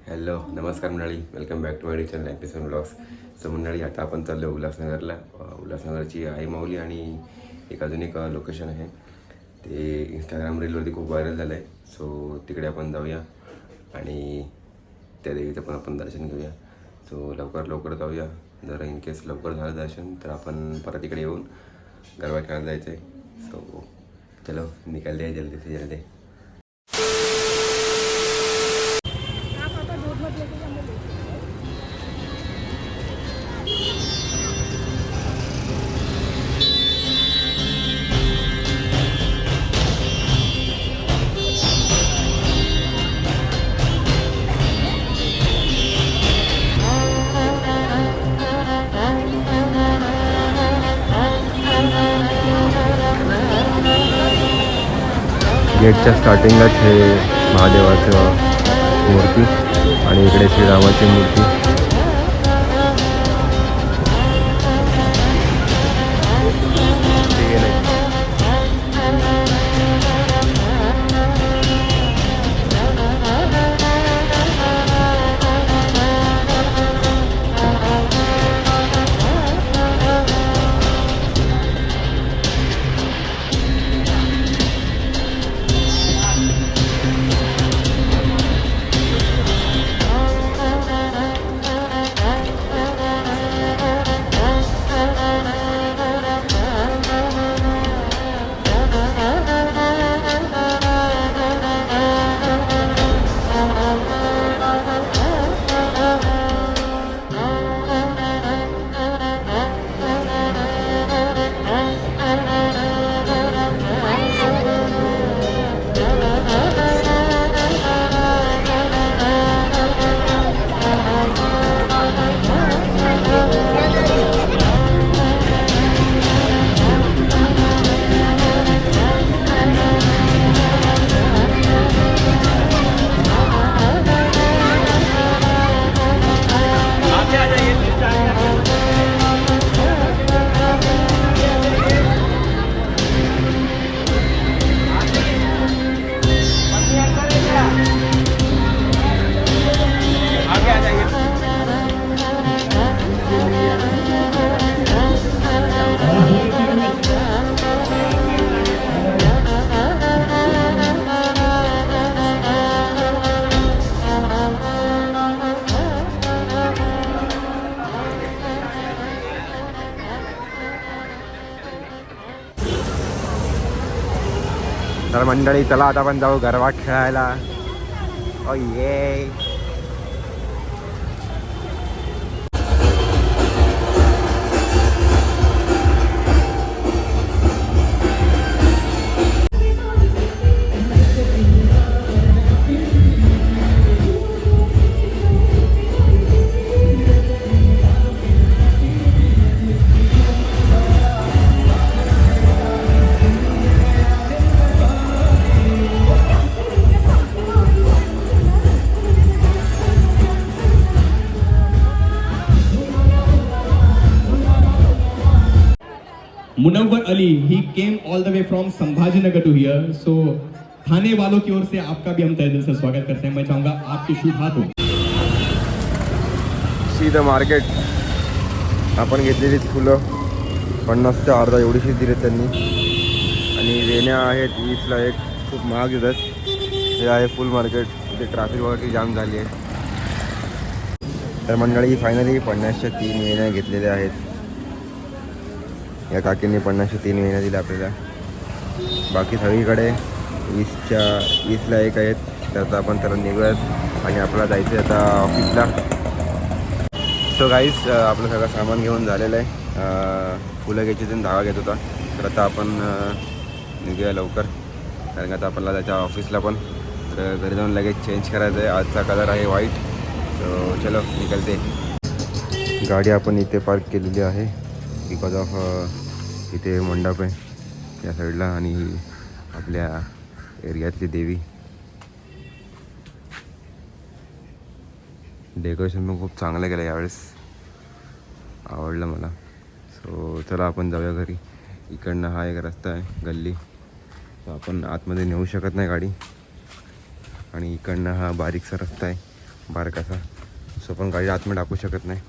Hello नमस्कार मंडळी, welcome back to my channel episode blogs. So मंडळी, आता आपण चाललो उल्हासनगरला. उल्हासनगरची आई माऊली आणि अजून एक लोकेशन आहे. ते इंस्टाग्राम रीलवरती खूप व्हायरल झालं आहे. सो तिकडे आपण जाऊया आणि त्या देवीचं पण आपण दर्शन घेऊया. सो लवकर जाऊया. जर इन केस लवकर झालं दर्शन तर आपण परत इकडे येऊन गरबा खेळायला जायचं आहे. सो चलो निकलते हैं जल्दी से जल्दी. गेटच्या स्टार्टिंगलाच हे महादेवाचं मूर्ती आणि इकडे श्रीरामाची मूर्ती. तर मंडळी, चला आता आपण जाऊ गरबा खेळायला. ओ ये Munawwar Ali, he came all the way from Sambhajinagar to here. So थाने वालों की ओर से आपका भी हम तहे दिल से स्वागत करते हैं. मैं चाहूँगा आपके शुभ हाथों. See the market. आपण घेतलेली फुलं 50 ते अर्धा एवढीशीच दिलेत त्यांनी. आणि वेण्या आहेत 20ला एक. खूप महाग देतात. हे आहे फुल मार्केट. इथे ट्रॅफिक वगैरे जाम झाली आहे. तर मंडळी, फायनली 50च्या 3 वेण्या घेतलेल्या आहेत. या काकींनी 50च्या 3 वेण्या दिल्या आपल्याला. बाकी सगळीकडे 20ला एक आहेत. तर आता आपण तर निघूयात आणि आपल्याला जायचं आहे आता ऑफिसला. सो गाईस, आपलं सगळं सामान घेऊन झालेलं आहे. फुलं घ्यायची त्यांनी धागा घेत होता. तर आता आपण निघूया लवकर, कारण का आता आपल्याला त्याच्या ऑफिसला पण. तर घरी जाऊन लगेच चेंज करायचं आहे. आजचा कलर आहे व्हाईट. सो चलो निघलते. गाडी आपण इथे पार्क केलेली आहे बिकॉज ऑफ इथे मंडप आहे त्या साईडला आणि आपल्या एरियातली देवी. डेकोरेशन पण खूप चांगलं केलं यावेळेस, आवडलं मला. सो चला आपण जाऊया घरी. इकडनं हा एक रस्ता आहे गल्ली, आपण आतमध्ये नेऊ शकत नाही गाडी. आणि इकडनं हा बारीकसा रस्ता आहे बारकासा, सो पण गाडी आतमध्ये टाकू शकत नाही.